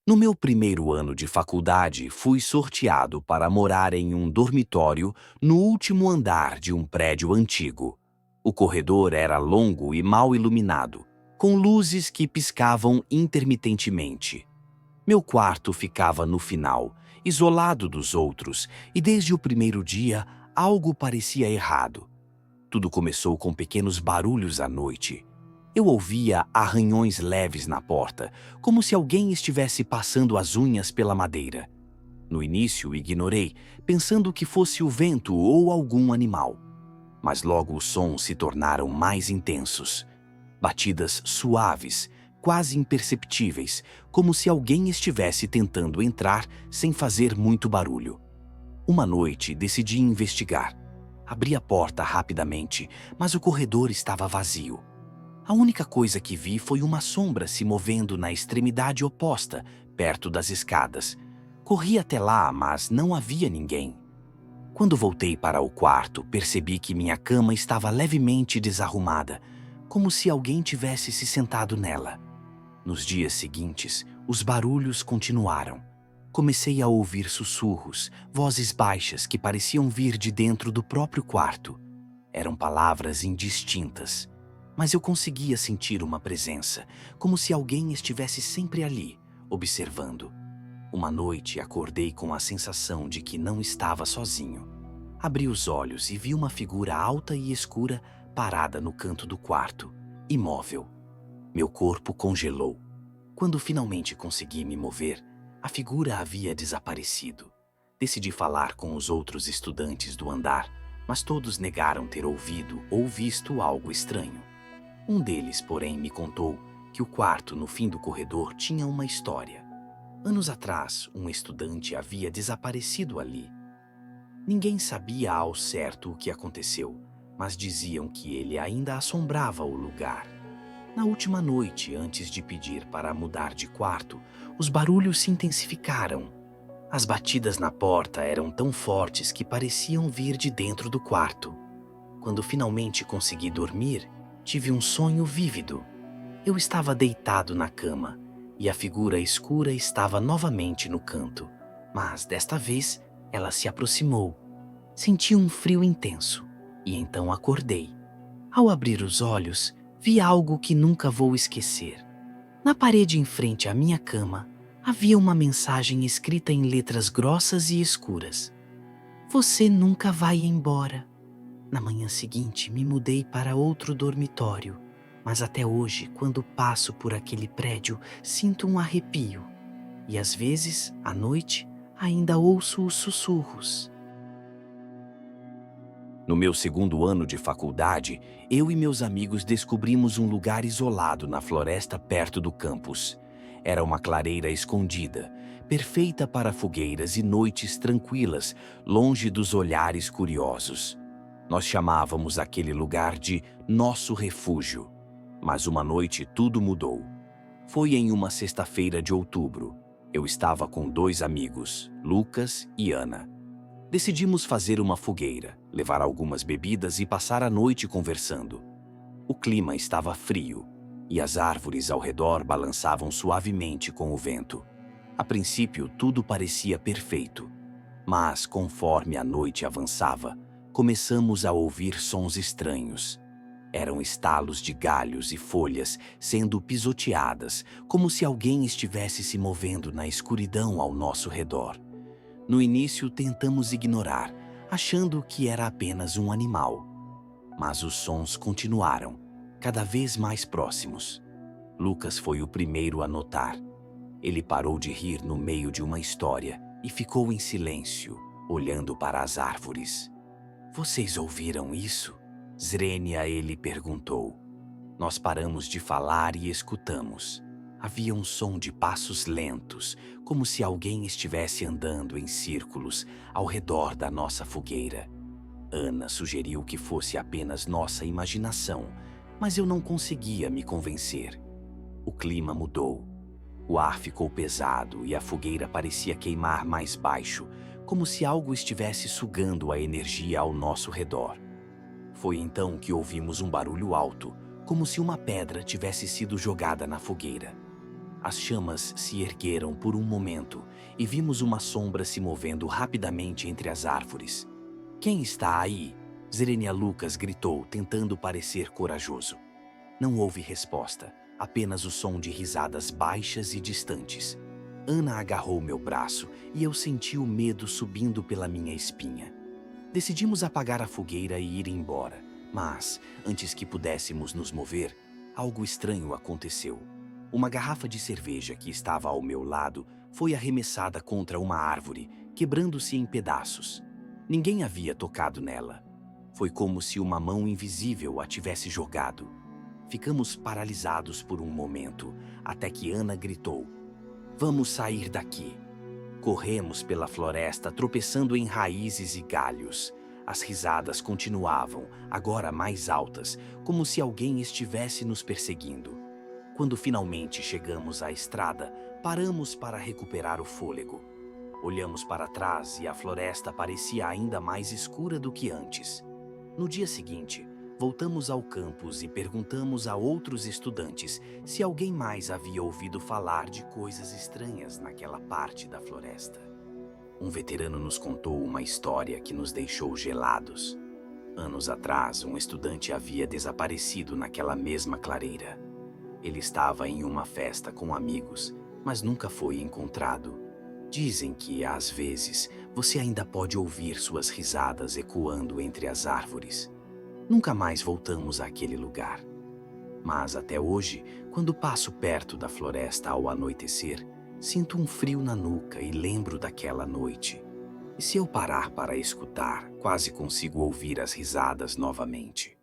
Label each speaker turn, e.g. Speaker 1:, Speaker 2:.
Speaker 1: No meu primeiro ano de faculdade, fui sorteado para morar em um dormitório no último andar de um prédio antigo. O corredor era longo e mal iluminado, com luzes que piscavam intermitentemente. Meu quarto ficava no final, isolado dos outros, e desde o primeiro dia algo parecia errado. Tudo começou com pequenos barulhos à noite. Eu ouvia arranhões leves na porta, como se alguém estivesse passando as unhas pela madeira. No início, ignorei, pensando que fosse o vento ou algum animal. Mas logo os sons se tornaram mais intensos. Batidas suaves, quase imperceptíveis, como se alguém estivesse tentando entrar sem fazer muito barulho. Uma noite, decidi investigar. Abri a porta rapidamente, mas o corredor estava vazio. A única coisa que vi foi uma sombra se movendo na extremidade oposta, perto das escadas. Corri até lá, mas não havia ninguém. Quando voltei para o quarto, percebi que minha cama estava levemente desarrumada, como se alguém tivesse se sentado nela. Nos dias seguintes, os barulhos continuaram. Comecei a ouvir sussurros, vozes baixas que pareciam vir de dentro do próprio quarto. Eram palavras indistintas, mas eu conseguia sentir uma presença, como se alguém estivesse sempre ali, observando. Uma noite acordei com a sensação de que não estava sozinho. Abri os olhos e vi uma figura alta e escura parada no canto do quarto, imóvel. Meu corpo congelou. Quando finalmente consegui me mover, a figura havia desaparecido. Decidi falar com os outros estudantes do andar, mas todos negaram ter ouvido ou visto algo estranho. Um deles, porém, me contou que o quarto no fim do corredor tinha uma história. Anos atrás, um estudante havia desaparecido ali. Ninguém sabia ao certo o que aconteceu, mas diziam que ele ainda assombrava o lugar. Na última noite, antes de pedir para mudar de quarto, os barulhos se intensificaram. As batidas na porta eram tão fortes que pareciam vir de dentro do quarto. Quando finalmente consegui dormir, tive um sonho vívido. Eu estava deitado na cama e a figura escura estava novamente no canto, mas desta vez ela se aproximou. Senti um frio intenso e então acordei. Ao abrir os olhos, vi algo que nunca vou esquecer. Na parede em frente à minha cama, havia uma mensagem escrita em letras grossas e escuras. Você nunca vai embora. Na manhã seguinte, me mudei para outro dormitório, mas até hoje, quando passo por aquele prédio, sinto um arrepio. E às vezes, à noite, ainda ouço os sussurros. No meu segundo ano de faculdade, eu e meus amigos descobrimos um lugar isolado na floresta perto do campus. Era uma clareira escondida, perfeita para fogueiras e noites tranquilas, longe dos olhares curiosos. Nós chamávamos aquele lugar de nosso refúgio. Mas uma noite tudo mudou. Foi em uma sexta-feira de outubro. Eu estava com dois amigos, Lucas e Ana. Decidimos fazer uma fogueira, levar algumas bebidas e passar a noite conversando. O clima estava frio e as árvores ao redor balançavam suavemente com o vento. A princípio, tudo parecia perfeito, mas conforme a noite avançava, começamos a ouvir sons estranhos. Eram estalos de galhos e folhas sendo pisoteadas, como se alguém estivesse se movendo na escuridão ao nosso redor. No início, tentamos ignorar, achando que era apenas um animal. Mas os sons continuaram, cada vez mais próximos. Lucas foi o primeiro a notar. Ele parou de rir no meio de uma história e ficou em silêncio, olhando para as árvores. Vocês ouviram isso? Zrenia, ele perguntou. Nós paramos de falar e escutamos. Havia um som de passos lentos, como se alguém estivesse andando em círculos ao redor da nossa fogueira. Ana sugeriu que fosse apenas nossa imaginação, mas eu não conseguia me convencer. O clima mudou. O ar ficou pesado e a fogueira parecia queimar mais baixo, como se algo estivesse sugando a energia ao nosso redor. Foi então que ouvimos um barulho alto, como se uma pedra tivesse sido jogada na fogueira. As chamas se ergueram por um momento e vimos uma sombra se movendo rapidamente entre as árvores. "Quem está aí?" Zerenia Lucas gritou, tentando parecer corajoso. Não houve resposta, apenas o som de risadas baixas e distantes. Ana agarrou meu braço e eu senti o medo subindo pela minha espinha. Decidimos apagar a fogueira e ir embora, mas, antes que pudéssemos nos mover, algo estranho aconteceu. Uma garrafa de cerveja que estava ao meu lado foi arremessada contra uma árvore, quebrando-se em pedaços. Ninguém havia tocado nela. Foi como se uma mão invisível a tivesse jogado. Ficamos paralisados por um momento, até que Ana gritou: "Vamos sair daqui." Corremos pela floresta, tropeçando em raízes e galhos. As risadas continuavam, agora mais altas, como se alguém estivesse nos perseguindo. Quando finalmente chegamos à estrada, paramos para recuperar o fôlego. Olhamos para trás e a floresta parecia ainda mais escura do que antes. No dia seguinte, voltamos ao campus e perguntamos a outros estudantes se alguém mais havia ouvido falar de coisas estranhas naquela parte da floresta. Um veterano nos contou uma história que nos deixou gelados. Anos atrás, um estudante havia desaparecido naquela mesma clareira. Ele estava em uma festa com amigos, mas nunca foi encontrado. Dizem que, às vezes, você ainda pode ouvir suas risadas ecoando entre as árvores. Nunca mais voltamos àquele lugar. Mas até hoje, quando passo perto da floresta ao anoitecer, sinto um frio na nuca e lembro daquela noite. E se eu parar para escutar, quase consigo ouvir as risadas novamente.